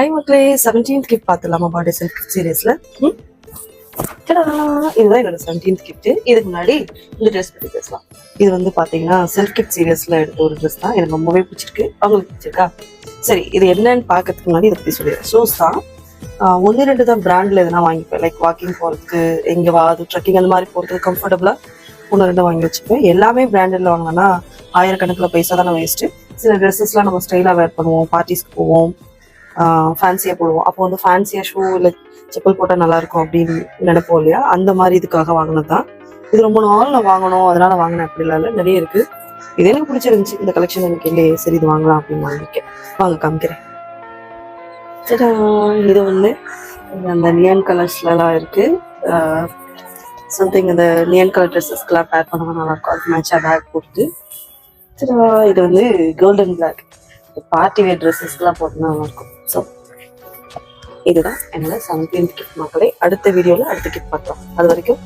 High மக்களே, 17th gift பார்த்துலாமா birthday self gift சீரீஸ்ல. இதுதான் என்னோட 17th கிஃப்ட். இதுக்கு முன்னாடி இந்த ட்ரெஸ் பத்தி பேசலாம். இது வந்து பாத்தீங்கன்னா செல்ஃப் கிஃப்ட் சீரீஸ்ல எடுத்த ஒரு ட்ரெஸ் தான். எனக்கு ரொம்பவே பிடிச்சிருக்கு. அவங்களுக்கு பிடிச்சிருக்கா? சரி, இது என்னன்னு பாக்கிறதுக்கு முன்னாடி இதை பத்தி சொல்லிடுறேன். ஷூஸ் தான். 1-2 தான் பிராண்ட்ல எதுனா வாங்கிப்பேன். லைக் வாக்கிங் போறதுக்கு, எங்கேவாது ட்ரெக்கிங் அந்த மாதிரி போறதுக்கு கம்ஃபர்டபுளா 1-2 வாங்கி வச்சுப்பேன். எல்லாமே பிராண்டட்ல வாங்கினா ஆயிரக்கணக்கில் பைசா தானே வேஸ்ட். சில ட்ரெஸ்ஸஸ்லாம் நம்ம ஸ்டைலா வேர் பண்ணுவோம், பார்ட்டிஸ்க்கு போவோம், ஃபேன்சியா போடுவோம். அப்போ வந்து ஃபேன்சியா ஷூ இல்லை செப்பல் போட்டால் நல்லா இருக்கும் அப்படின்னு நினைப்போம் இல்லையா? அந்த மாதிரி இதுக்காக வாங்கினது தான். இது ரொம்ப நாள் நான் வாங்கணும், அதனால வாங்கினேன் அப்படிலாம் இல்லை, நிறைய இருக்கு. இது எனக்கு பிடிச்சிருந்துச்சு. இந்த கலெக்ஷன் எனக்கு இல்லையே, சரி இது வாங்கலாம் அப்படின்னு வாங்கிருக்கேன். வாங்க காமிக்கிறேன். சரி, இது வந்து அந்த நியான் கலர்ஸ்லாம் இருக்கு. சம்திங் இந்த நியான் கலர் ட்ரெஸ்ஸஸ்க்கெல்லாம் பேர் பண்ணவும் நல்லா இருக்கும். அது மேட்சாக பேக் போட்டு. சரி, இது வந்து கோல்டன் பிளாக் பார்ட்டி வேர் ட்ரெஸ்ஸஸ்க்கெல்லாம் போட்டு நல்லா இருக்கும். ஸோ இதுதான் என்னோட 17th கிஃப்ட் மக்களே. அடுத்த வீடியோவில் அடுத்த கிஃப்ட் பார்க்கலாம். அது வரைக்கும்